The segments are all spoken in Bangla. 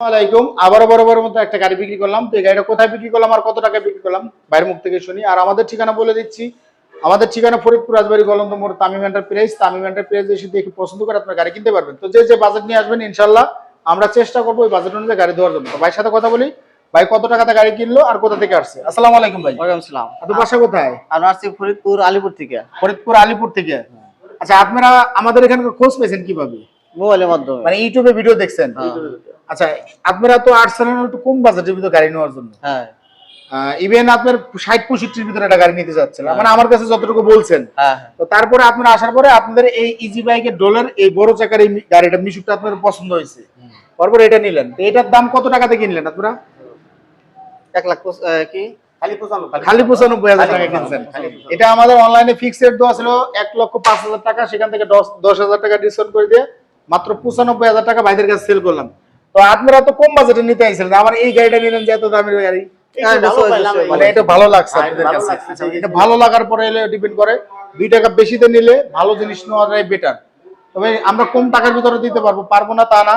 আসসালামাইকুম। আবারও বরাবরের মতো একটা গাড়ি বিক্রি করলাম। তো এই গাড়িটা কোথায় বিক্রি করলাম আর কত টাকা বিক্রি করলাম বাইরের মুখ থেকে শুনি। আর আমাদের ঠিকানা বলে দিচ্ছি। আমাদের ঠিকানা ফরিদপুর রাজবাড়ী গলন্দ মোড়, তামিম এন্টারপ্রাইজ। তামিম এন্টারপ্রাইজ এসে দেখে পছন্দ করে আপনার গাড়ি কিনতে পারবেন। তো যে বাজেট নিয়ে আসবেন ইনশাল্লাহ আমরা চেষ্টা করবো ওই বাজেট অনুযায়ী গাড়ি দেওয়ার জন্য। তো ভাইয়ের সাথে কথা বলি। ভাই কত টাকাতে গাড়ি কিনলো আর কোথা থেকে আসছে? আসসালামু আলাইকুম ভাই। ওয়ালাইকুম আসসালাম। আপনার বাসা কোথায়? আমরা আসছি ফরিদপুর আলিপুর থেকে। ফরিদপুর আলিপুর থেকে। আচ্ছা, আপনারা আমাদের এখানকার খোঁজ পেয়েছেন কিভাবে? মোবাইলের মাধ্যমে, মানে ইউটিউবে ভিডিও দেখছেন? আচ্ছা, আপনারা তো আসছিলেন একটু কম বাজেটের ভিতরে গাড়ি নেওয়ার জন্য। হ্যাঁ, ইভেন আপনার 60-65 ভিতরে একটা গাড়ি নিতে যাচ্ছিলেন, মানে আমার কাছে যতটুকু বলছেন। হ্যাঁ, তো তারপরে আপনারা আসার পরে আপনাদের এই ইজি বাইকের ডলার এই বড় চাকার এই গাড়িটা মিশুকটা আপনার পছন্দ হয়েছে, তারপর এটা নিলেন। তো এটার দাম কত টাকাতে কিনলেন আপনারা? 1 লাখ কি খালি 95,000 টাকা কিনছেন। এটা আমাদের অনলাইনে ফিক্সড রেট দেওয়া ছিল 1,05,000 টাকা, সেখান থেকে 10,000 টাকা ডিসকাউন্ট করে দিয়ে মাত্র 95,000 টাকা ভাইদের কাছে সেল করলাম। তো আপনারা তো কম বাজেটে নিতে আইছিলেন, আমার এই গাড়িটা নিলেন যে এত দামের গাড়ি, মানে এটা ভালো লাগছে আপনাদের কাছে? এটা ভালো লাগার পরে এলে ডিপেন্ড করে, 2 টাকা বেশিতে নিলে ভালো জিনিস নেওয়াটাই বেটার। তবে আমরা কম টাকার ভিতরে দিতে পারবো না তা না।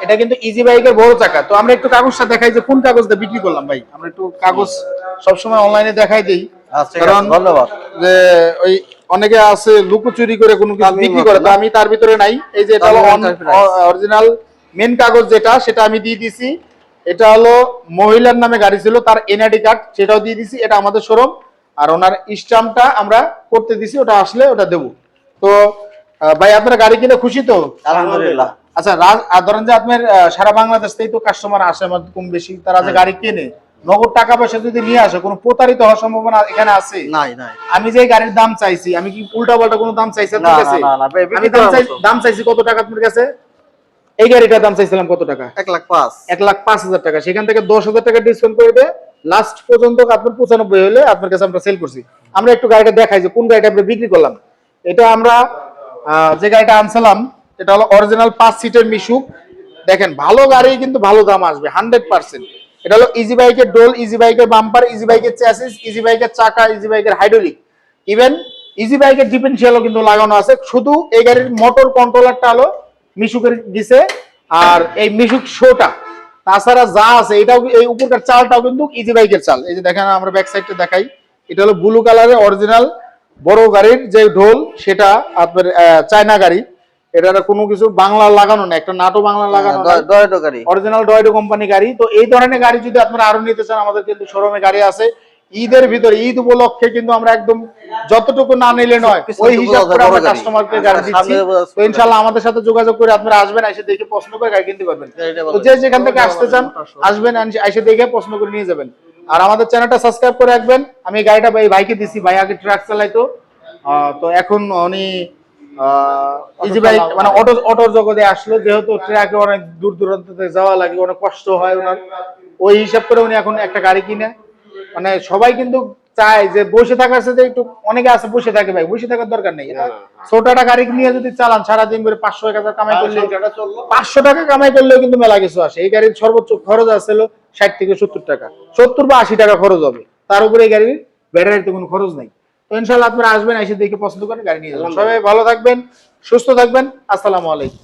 এটা কিন্তু ইজি বাইকের বড় চাকা। তো আমরা একটু কাগজটা দেখাই যে কোন কাগজ দিয়ে বিক্রি করলাম ভাই। আমরা একটু কাগজ সবসময় অনলাইনে দেখাই দিই, কারণ ধন্যবাদ। যে ওই অনেকে আছে লুকোচুরি করে কোনো কিছু বিক্রি করে, তো আমি তার ভিতরে নাই। এই যে এটা হলো অরিজিনাল মেন কাগজ, যেটা সেটা আমি দিয়ে দিছি। এটা হলো মহিলার নামে গাড়ি ছিল, তার এনআইডি কার্ড সেটাও দিয়ে দিছি, এটা আমাদের শোরুম। আর ওনার স্ট্যাম্পটা আমরা করতে দিছি, ওটা আসলে ওটা দেবো। তো ভাই আপনারা গাড়ি কিনে খুশি তো? আলহামদুলিল্লাহ। আচ্ছা, ধরেন যে আপনার সারা বাংলাদেশ থেকে তো কাস্টমার আসে আমাদের কম বেশি, তারা যে গাড়ি কেনে নগদ টাকা পয়সা যদি নিয়ে আসে, কোনো প্রতারিত হওয়ার সম্ভাবনা এখানে আছে? নাই। আমি যে গাড়ির দাম চাইছি, আমি কি উল্টা পাল্টা কোনো দাম চাইছি আপনার কাছে? আমি দাম চাইছি কত টাকা আপনার কাছে? এই গাড়িটার দাম চাইছিলাম কত টাকা? 1,05,000। 1,05,000 টাকা। সেখান থেকে 10,000 টাকা ডিসকাউন্ট করে দিয়ে লাস্ট পর্যন্ত আপনার 95 হলে আপনার কাছে আমরা সেল করছি। আমরা একটু গাড়িটা দেখাই যে কোন গাড়িটা আমরা বিক্রি করলাম। এটা আমরা যে গাড়িটা আনছিলাম এটা হলো অরিজিনাল 5 সিটের মিশুক। দেখেন ভালো গাড়ি কিন্তু ভালো দাম আসবে 100%। এটা হলো ইজি বাইকের ডোল, ইজি বাইকের বাম্পার, ইজি বাইকের চ্যাসিস, ইজি বাইকের চাকা, ইজি বাইকের হাইড্রোলিক, ইভেন ইজি বাইকের ডিফারেন্সিয়ালও কিন্তু লাগানো আছে। শুধু এই গাড়ির মোটর কন্ট্রোলারটা হলো মিশুকের দিছে, আর এই মিশুক শোটা, তাছাড়া যা আছে এটাও, এই উপরকার চালটাও কিন্তু ইজি বাইকের চাল। এই যে দেখেন, আমরা ব্যাক সাইডটা দেখাই, এটা হলো ব্লু কালারের অরিজিনাল বড় গাড়ির যে ঢোল, সেটা আপনার চায়না গাড়ি। এটার কোনো কিছু বাংলা লাগানো না, একটা নাটো বাংলা লাগানো, ডয়েটো গাড়ি, অরিজিনাল ডয়েটো কোম্পানি গাড়ি। তো এই ধরনের গাড়ি যদি আপনারা আরো নিতে চান, আমাদের কিন্তু শোরুমে গাড়ি আছে। ঈদের ভিতরে, ঈদ উপলক্ষে কিন্তু আমরা একদম যতটুকু না নিলে নয় ওই হিসাব করে আমরা কাস্টমারকে গাড়ি দিচ্ছি। তো ইনশাআল্লাহ আমাদের সাথে যোগাযোগ করে আপনারা আসবেন, এসে দেখে পছন্দ করে গাড়ি কিনতে পারবেন। তো যে যেখান থেকে আসতে চান আসবেন, এসে দেখে পছন্দ করে নিয়ে যাবেন। আর আমাদের চ্যানেলটা সাবস্ক্রাইব করে রাখবেন। আমি গাড়িটা ভাইকে দিছি, ভাই আগে ট্রাক চালাইতো, তো এখন উনি ইজি বাইক মানে অটোর জগতে আসলো, যেহেতু ট্রাকে অনেক দূর দূরান্ত যাওয়া লাগে, অনেক কষ্ট হয় ওনার, ওই হিসাব করে উনি এখন একটা গাড়ি কিনে। মানে সবাই কিন্তু চায় যে বসে থাকার সাথে একটু, অনেকে আছে বসে থাকে, ভাই বসে থাকার দরকার নেই। ছোটটা গাড়ি নিয়ে যদি চালান সারাদিন ধরে 500-1,000 কামাই করলে, 500 টাকা কামাই করলেও কিন্তু মেলা কিছু আসে। এই গাড়ির সর্বোচ্চ খরচ আসছিল 60 থেকে 70 টাকা, 70 বা 80 টাকা খরচ হবে। তার উপরে এই গাড়ির ব্যাটারিতে কোনো খরচ নাই। তো ইনশাআল্লাহ আপনারা আসবেন, এসে দেখে পছন্দ করেন গাড়ি নিয়ে যাবেন। সবাই ভালো থাকবেন, সুস্থ থাকবেন। আসসালামু আলাইকুম।